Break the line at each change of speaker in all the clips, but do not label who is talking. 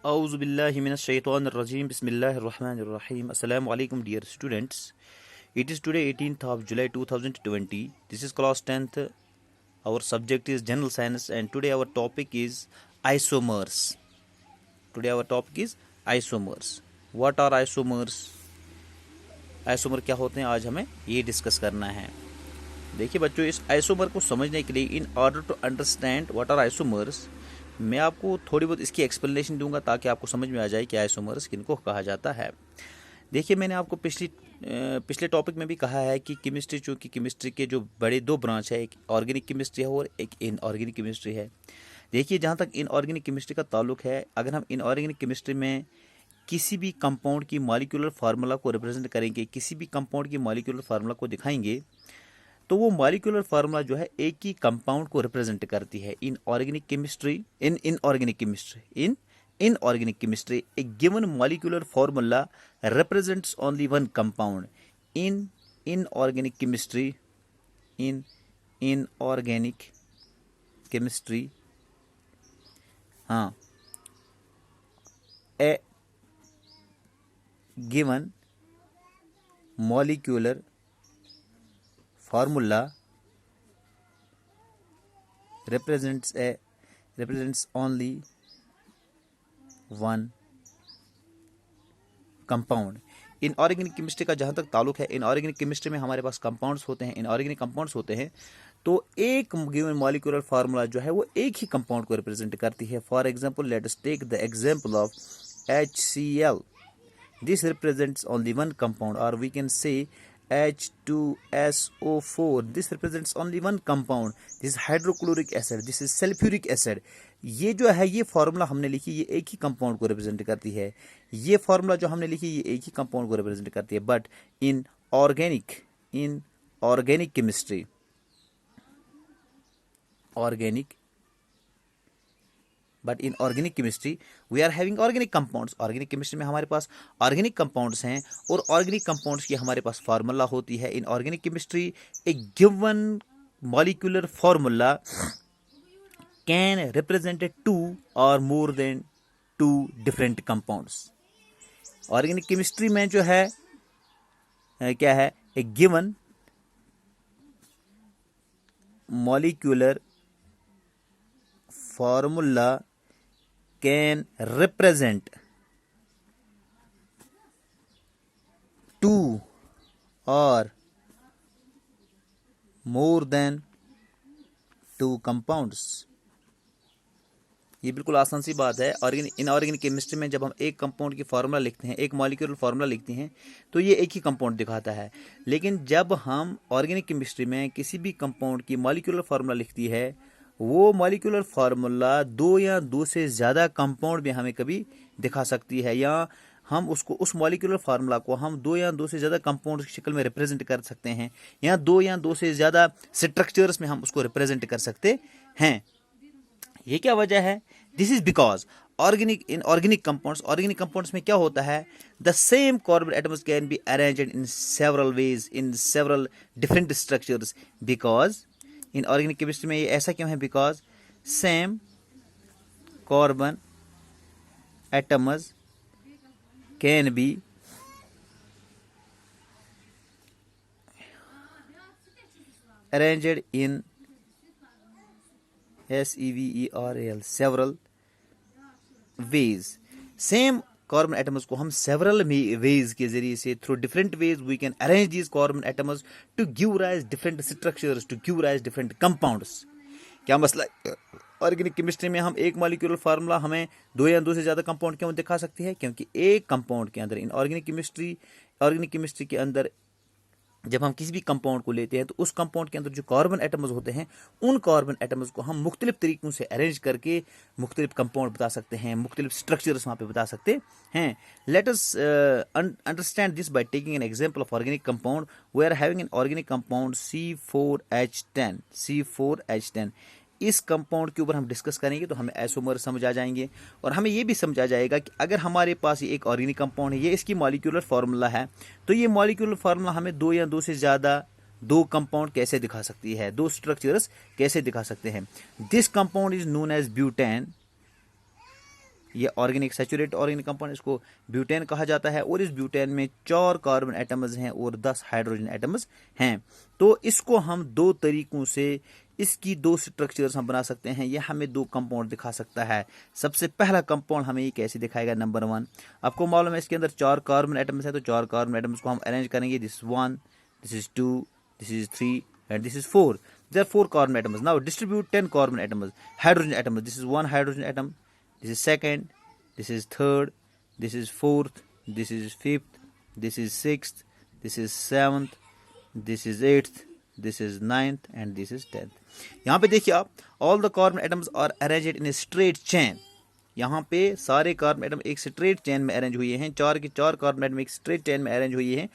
Auzubillahiminash-shaytanir-rajim. Bismillahir-rahmanir-rahim. Assalamu alaikum, dear students. It is today 18th of July 2020. This is class 10th. Our subject is general science and today our topic is isomers. What are isomers? Isomer क्या होते हैं, आज हमें ये discuss करना है। देखिए बच्चों, इस आइसोमर को समझने के लिए in order to understand what are isomers, मैं आपको थोड़ी बहुत इसकी एक्सप्लेनेशन दूंगा ताकि आपको समझ में आ जाए कि आइसोमर्स किनको कहा जाता है। देखिए, मैंने आपको पिछले टॉपिक में भी कहा है कि केमिस्ट्री, चूँकि केमिस्ट्री के जो बड़े दो ब्रांच है, एक ऑर्गेनिक केमिस्ट्री है और एक इनऑर्गेनिक केमिस्ट्री है। देखिए, जहाँ तक इनऑर्गेनिक केमिस्ट्री का ताल्लुक है, अगर हम इनऑर्गेनिक केमिस्ट्री में किसी भी कंपाउंड की मॉलिक्यूलर फार्मूला को रिप्रेजेंट करेंगे, किसी भी कंपाउंड की मॉलिक्यूलर फार्मूला को दिखाएंगे, तो वो मॉलिक्यूलर फार्मूला जो है एक ही कंपाउंड को रिप्रेजेंट करती है। Inorganic chemistry a given molecular formula represents only one compound. In inorganic chemistry a given molecular formula represents only one compound। Inorganic chemistry का जहाँ तक ताल्लुक है, इनऑर्गेनिक केमिस्ट्री में हमारे पास कंपाउंड्स होते हैं, इनऑर्गेनिक कंपाउंड्स होते हैं, तो एक गिवन मॉलिक्यूलर फार्मूला जो है वो एक ही कंपाउंड को रिप्रेजेंट करती है। For example, let us take the example of HCl। This represents only one compound, or we can say H2SO4. This represents only one compound. This is hydrochloric acid. This is sulfuric acid. ये जो है, ये formula हमने लिखी, ये एक ही compound को represent करती है। ये फार्मूला जो हमने लिखी, ये एक ही कंपाउंड को रिप्रेजेंट करती है। But in organic chemistry, but in organic chemistry we are having organic compounds. Organic chemistry में हमारे पास ऑर्गेनिक कंपाउंड्स हैं और ऑर्गेनिक कंपाउंड्स की हमारे पास फार्मूला होती है। In organic chemistry a given molecular formula can represent 2 और more than 2 different compounds. Organic chemistry में जो है क्या है, a given molecular formula can represent 2 or more than 2 compounds। ये बिल्कुल आसान सी बात है। इनऑर्गेनिक केमिस्ट्री में जब हम एक कंपाउंड की फार्मूला लिखते हैं, एक मॉलिक्यूलर फार्मूला लिखते हैं, तो ये एक ही कंपाउंड दिखाता है। लेकिन जब हम ऑर्गेनिक केमिस्ट्री में किसी भी कंपाउंड की मॉलिक्यूलर फार्मूला लिखती है, वो मॉलिक्यूलर फार्मूला 2 या 2 से ज़्यादा कंपाउंड भी हमें कभी दिखा सकती है, या हम उस मॉलिक्यूलर फार्मूला को हम 2 या 2 से ज़्यादा कंपाउंड की शक्ल में रिप्रेजेंट कर सकते हैं, या 2 या 2 से ज़्यादा स्ट्रक्चर्स में हम उसको रिप्रेजेंट कर सकते हैं। ये क्या वजह है? This is because organic compounds में क्या होता है, the same carbon atoms can be arranged in several ways, in several different structures. Because in organic chemistry में ये ऐसा क्यों है? Because same carbon atoms can be arranged in several ways। Same carbon atoms को हम several ways के जरिए से, through different ways we can arrange these carbon atoms to give rise different structures, to give rise different compounds. क्या मसला है? Organic chemistry में हम एक मॉलिक्यूलर फार्मूला हमें 2 या 2 से ज़्यादा कंपाउंड क्यों दिखा सकती है? क्योंकि एक कंपाउंड के अंदर, इन ऑर्गेनिक केमिस्ट्री के अंदर जब हम किसी भी कंपाउंड को लेते हैं, तो उस कंपाउंड के अंदर जो कार्बन एटम्स होते हैं, उन कार्बन एटम्स को हम मुख्तलिफ तरीकों से अरेंज करके मुख्तलिफ कंपाउंड बता सकते हैं, मुख्तलिफ स्ट्रक्चर्स वहाँ पे बता सकते हैं। Let us understand this by taking an example of organic compound. We are having an organic compound C4H10। इस कंपाउंड के ऊपर हम डिस्कस करेंगे तो हमें आइसोमर समझ आ जाएंगे, और हमें ये भी समझ आ जाएगा कि अगर हमारे पास ये एक ऑर्गेनिक कंपाउंड है, ये इसकी मॉलिक्यूलर फार्मूला है, तो ये मॉलिक्यूलर फार्मूला हमें 2 या 2 से ज़्यादा 2 कंपाउंड कैसे दिखा सकती है, 2 स्ट्रक्चर्स कैसे दिखा सकते हैं। This compound is known as butane. ये ऑर्गेनिक सैचुरेटेड ऑर्गेनिक कंपाउंड, इसको ब्यूटेन कहा जाता है। और इस ब्यूटेन में 4 कार्बन एटम्स हैं और 10 हाइड्रोजन एटम्स हैं। तो इसको हम 2 तरीकों से इसकी 2 स्ट्रक्चर्स हम बना सकते हैं। यह हमें 2 कंपाउंड दिखा सकता है। सबसे पहला कंपाउंड हमें ये कैसे दिखाएगा, नंबर 1, आपको मालूम है इसके अंदर 4 कार्बन एटम्स है, तो 4 कार्बन एटम्स को हम अरेंज करेंगे। This is 1, this is 2, this is 3 and this is 4. There are 4 carbon atoms. Now distribute 10 carbon atoms, hydrogen atoms. This is 1 hydrogen atom, this is 2nd, this is 3rd, this is 4th, this is 5th, this is 6th, this is 7th, this is 8th, this is 9th and this is 10th. यहाँ पे देखिए आप, all the carbon atoms are arranged in a straight chain. यहाँ पे सारे carbon atom एक straight chain में arrange हुए हैं। 4 के 4 कार्बन एटम एक स्ट्रेट चेन में अरेंज हुए हैं।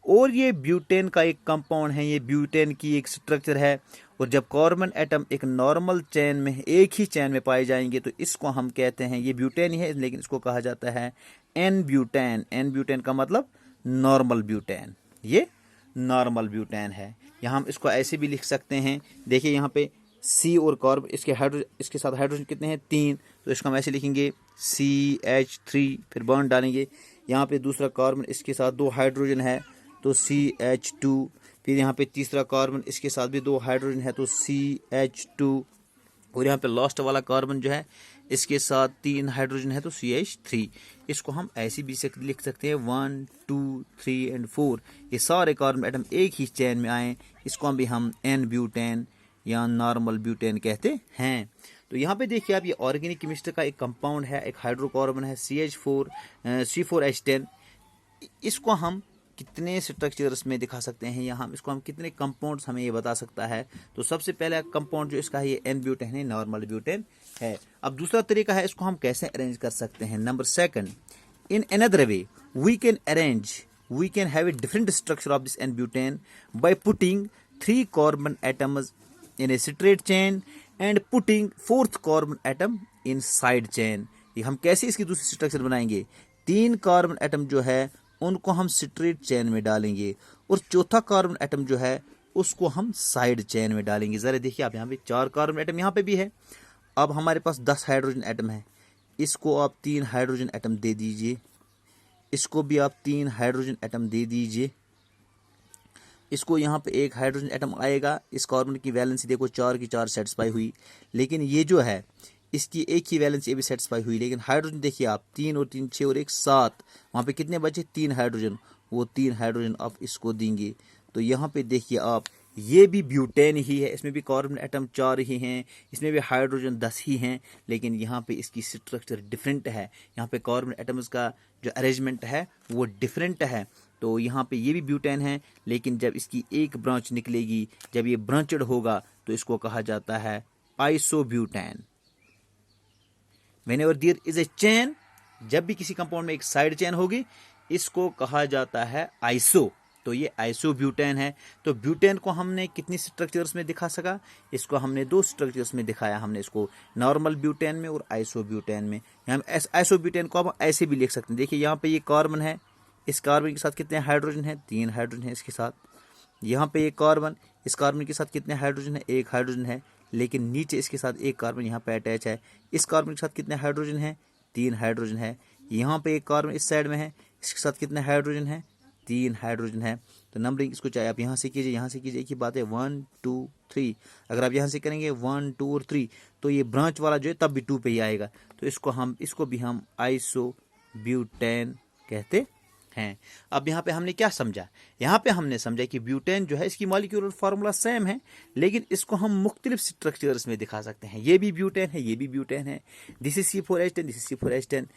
और ये ब्यूटेन का एक कंपाउंड है, ये ब्यूटेन की एक स्ट्रक्चर है। और जब कार्बन एटम एक नॉर्मल चेन में, एक ही चेन में पाए जाएंगे, तो इसको हम कहते हैं, ये ब्यूटेन ही है लेकिन इसको कहा जाता है एन ब्यूटेन। एन ब्यूटेन का मतलब नॉर्मल ब्यूटेन, ये नॉर्मल ब्यूटेन है। यहाँ हम इसको ऐसे भी लिख सकते हैं। देखिए यहाँ पे सी और कार्बन, इसके साथ हाइड्रोजन कितने हैं, 3, तो इसको हम ऐसे लिखेंगे CH3, फिर बॉन्ड डालेंगे। यहाँ पे दूसरा कार्बन, इसके साथ 2 हाइड्रोजन है तो CH2, फिर यहाँ पे तीसरा कार्बन, इसके साथ भी 2 हाइड्रोजन है तो CH2, और यहाँ पे लास्ट वाला कार्बन जो है इसके साथ 3 हाइड्रोजन है तो CH3। इसको हम ऐसे भी लिख सकते हैं 1, 2, 3 एंड 4। ये सारे कार्बन एटम एक ही चेन में आए, इसको भी हम एन ब्यूटेन या नॉर्मल ब्यूटेन कहते हैं। तो यहाँ पे देखिए आप, ये ऑर्गेनिक केमिस्ट्री का एक कंपाउंड है, एक हाइड्रोकार्बन है C4H10। इसको हम कितने स्ट्रक्चर्स में दिखा सकते हैं, या हम इसको हम कितने कंपाउंड्स हमें ये बता सकता है। तो सबसे पहला कंपाउंड जो इसका है ये एन ब्यूटेन है, नॉर्मल ब्यूटेन है। अब दूसरा तरीका है, इसको हम कैसे अरेंज कर सकते हैं। Number 2, in another way we can have a different structure of this an butane by putting 3 carbon atoms in a straight chain and putting 4th carbon atom in side chain। ये हम कैसे इसकी दूसरी structure बनाएंगे, 3 carbon atom जो है उनको हम स्ट्रेट चेन में डालेंगे और चौथा कार्बन एटम जो है उसको हम साइड चेन में डालेंगे। जरा देखिए आप, यहाँ पे 4 कार्बन एटम यहाँ पे भी है। अब हमारे पास 10 हाइड्रोजन एटम है, इसको आप 3 हाइड्रोजन एटम दे दीजिए, इसको भी आप 3 हाइड्रोजन एटम दे दीजिए, इसको यहाँ पे 1 हाइड्रोजन एटम आएगा। इस कार्बन की वैलेंसी देखो 4 की 4 सेटिस्फाई हुई, लेकिन ये जो है इसकी एक ही वैलेंसी भी सेटिस्फाई हुई। लेकिन हाइड्रोजन देखिए आप, 3 और 3 6 और 1 7, वहाँ पे कितने बचे, 3 हाइड्रोजन। वो 3 हाइड्रोजन आप इसको देंगे। तो यहाँ पे देखिए आप, ये भी ब्यूटेन ही है, इसमें भी कार्बन एटम 4 ही हैं, इसमें भी हाइड्रोजन 10 ही हैं, लेकिन यहाँ पे इसकी स्ट्रक्चर डिफरेंट है। यहाँ पे कार्बन एटम्स का जो अरेंजमेंट है वो डिफरेंट है। तो यहाँ पे ये भी ब्यूटेन है, लेकिन जब इसकी एक ब्रांच निकलेगी, जब ये ब्रांचड होगा, तो इसको कहा जाता है isobutane. Whenever there is a chain, जब भी किसी कंपाउंड में एक साइड चेन होगी, इसको कहा जाता है आइसो। तो ये आइसोब्यूटेन है। तो ब्यूटेन को हमने कितनी स्ट्रक्चर्स में दिखा सका, इसको हमने 2 स्ट्रक्चर्स में दिखाया। हमने इसको नॉर्मल ब्यूटेन में और आइसोब्यूटेन में। हम आइसोब्यूटेन को हम ऐसे भी लिख सकते हैं। देखिए यहाँ पे ये कार्बन है, इस कार्बन के साथ कितने हाइड्रोजन है, 3 हाइड्रोजन है इसके साथ। यहाँ पे एक कार्बन, इस कार्बन के साथ कितने हाइड्रोजन है, 1 हाइड्रोजन है, लेकिन नीचे इसके साथ एक कार्बन यहाँ पे अटैच है। इस कार्बन के साथ कितने हाइड्रोजन है, 3 हाइड्रोजन है। यहाँ पे एक कार्बन इस साइड में है, इसके साथ कितने हाइड्रोजन है, 3 हाइड्रोजन है। तो नंबरिंग इसको चाहे आप यहाँ से कीजिए, यहाँ से कीजिए, एक ही बात है, 1 2 3। अगर आप यहाँ से करेंगे 1 2 और 3, तो ये ब्रांच वाला जो है तब भी 2 पे ही आएगा। तो इसको भी हम आइसोब्यूटेन कहते हैं। अब यहाँ पे हमने क्या समझा, यहाँ पे हमने समझा कि ब्यूटेन जो है इसकी मॉलिक्यूलर फार्मूला सेम है, लेकिन इसको हम मुख्तलिफ स्ट्रक्चर्स में दिखा सकते हैं। ये भी ब्यूटेन है, ये भी ब्यूटेन है। This is C4H10, this is C4H10।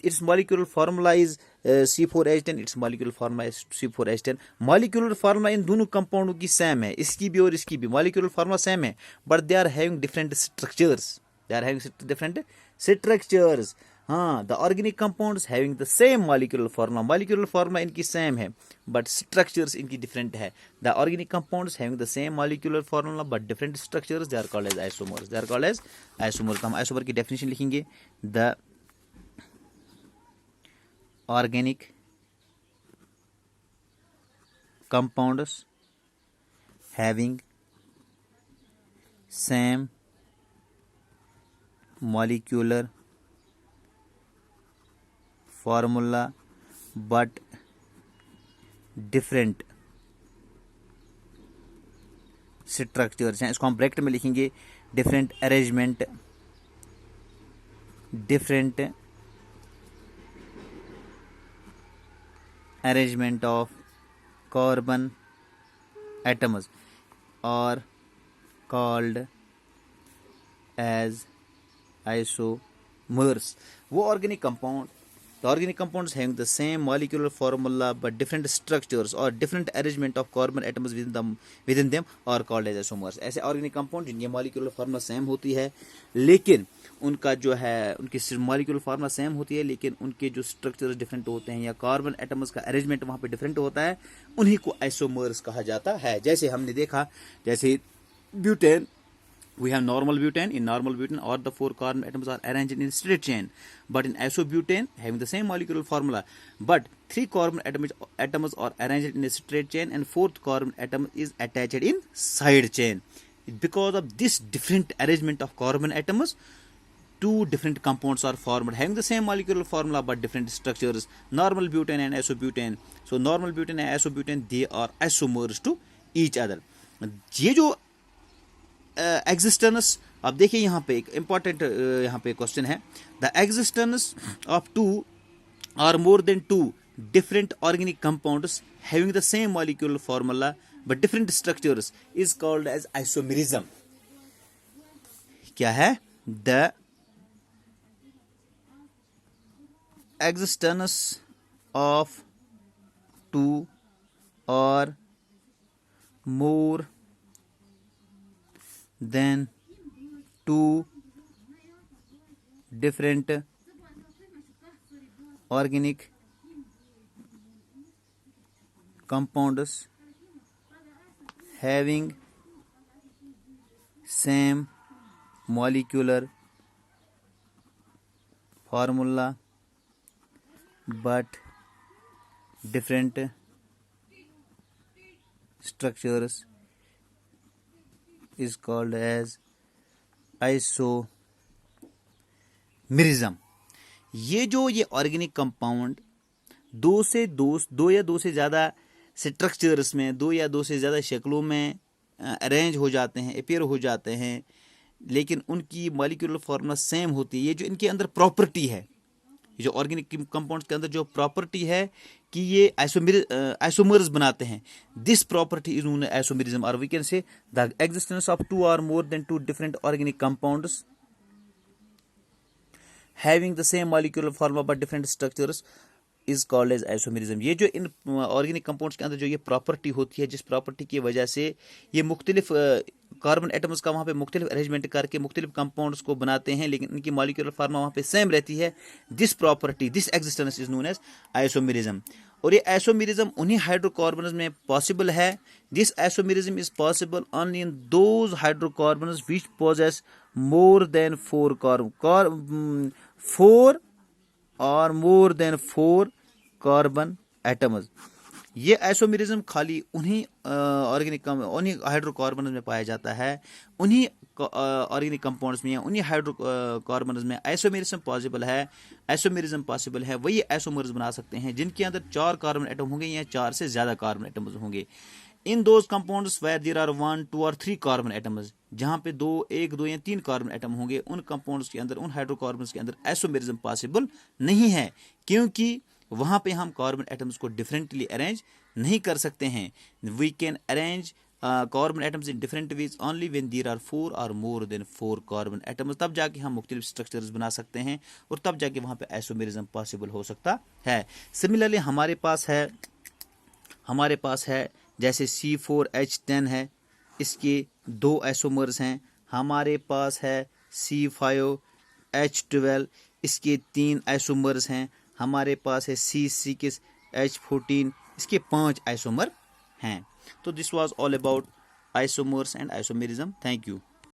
It's molecular formula is C4H10, it's molecular formula is C4H10। Molecular formula इन दोनों कंपाउंडों की सेम है, इसकी भी और इसकी भी मॉलिक्यूलर फार्मूला सेम है, but they are having different structures. They are having different structures. हाँ, the organic compounds having the same molecular formula. Molecular formula इनकी सेम है, बट स्ट्रक्चर्स इनकी डिफरेंट है। The organic compounds having the same molecular formula but different structures, they are called as isomers. They are called as isomers. तो हम isomer की definition लिखेंगे, the organic compounds having same molecular formula but different structures हैं, इसको हम bracket में लिखेंगे different arrangement of carbon atoms are called as isomers. वो organic compound, the organic compounds having the same molecular formula but different structures or different arrangement of carbon atoms within them are called as isomers. ऐसे organic compound जिनकी molecular formula same होती है लेकिन उनका जो है उनकी molecular formula same होती है लेकिन उनके जो structures different होते हैं या carbon atoms का arrangement वहाँ पे different होता है, उन्हीं को isomers कहा जाता है. जैसे हमने देखा, जैसे butane, we have normal butane. In normal butane, all the 4 carbon atoms are arranged in a straight chain. But in isobutane, having the same molecular formula, but 3 carbon atoms are arranged in a straight chain, and 4th carbon atom is attached in side chain. Because of this different arrangement of carbon atoms, 2 different compounds are formed having the same molecular formula but different structures. Normal butane and isobutane. So normal butane and isobutane, they are isomers to each other. ये जो existence, अब देखिए यहाँ पे एक important यहाँ पे question है, द एग्जिस्टेंस ऑफ 2 और more than 2 different organic compounds having the same molecular formula but different structures is called as isomerism. क्या है? द एग्जिस्टेंस ऑफ 2 और मोर then 2 different organic compounds having same molecular formula but different structures is called as isomerism. ये जो ये organic compound दो या दो से ज़्यादा स्ट्रक्चर्स में, 2 या 2 से ज़्यादा शक्लों में अरेंज हो जाते हैं, अपीयर हो जाते हैं, लेकिन उनकी मॉलिक्यूलर फॉर्मूला सेम होती है. ये जो इनके अंदर प्रॉपर्टी है, जो ऑर्गेनिक कंपाउंड्स के अंदर जो प्रॉपर्टी है कि ये आइसोमर्स बनाते हैं, this property is known as isomerism. और we can say the existence of 2 और more than 2 different organic compounds having the same molecular formula but different structures is called as isomerism. ये जो in organic compounds के अंदर जो ये property होती है, जिस प्रॉपर्टी की वजह से ये मुख्तलिफ कार्बन एटम्स का वहाँ पे मुख्तलिफ अरेंजमेंट करके मुख्तलिफ कंपाउंड्स को बनाते हैं लेकिन इनकी मॉलिक्यूलर फार्मा वहाँ पे सेम रहती है, this property, this existence is known as isomerism. और ये आइसोमेरिज्म उन्हीं हाइड्रोकार्बन्स में पॉसिबल है. This isomerism is possible only in those hydrocarbons which possess more than 4 और मोर देन 4 कार्बन एटम्स. ये आइसोमेरिज्म खाली उन्हीं उन्हीं हाइड्रोकार्बन्स में पाया जाता है, उन्हीं ऑर्गेनिक कंपाउंड्स में या उन्हीं हाइड्रोकार्बन्स में आइसोमेरिज्म पॉसिबल है. आइसोमेरिज्म पॉसिबल है वही आइसोमर्स बना सकते हैं जिनके अंदर 4 कार्बन एटम होंगे या 4 से ज्यादा कार्बन एटम्स होंगे. In those compounds where there are 1, 2 और 3 कार्बन एटम्स, जहां पे 1, 2 या 3 कार्बन एटम होंगे, उन कंपाउंड्स के अंदर, उन हाइड्रोकार्बन्स के अंदर आइसोमेरिज्म पॉसिबल नहीं है, क्योंकि वहां पे हम कार्बन एटम्स को डिफरेंटली अरेंज नहीं कर सकते हैं. We can arrange carbon atoms in different ways only when there are 4 और मोर देन 4 कार्बन एटम्स. तब जाके हम मुख्तलिफ स्ट्रक्चर्स बना सकते हैं और तब जाके वहां पे आइसोमेरिज्म पॉसिबल हो सकता है. सिमिलरली हमारे पास है जैसे C4H10 है, इसके 2 आइसोमर्स हैं. हमारे पास है C5H12, इसके 3 आइसोमर्स हैं. हमारे पास है C6H14, इसके 5 आइसोमर हैं. तो this was all about isomers and isomerism. Thank you.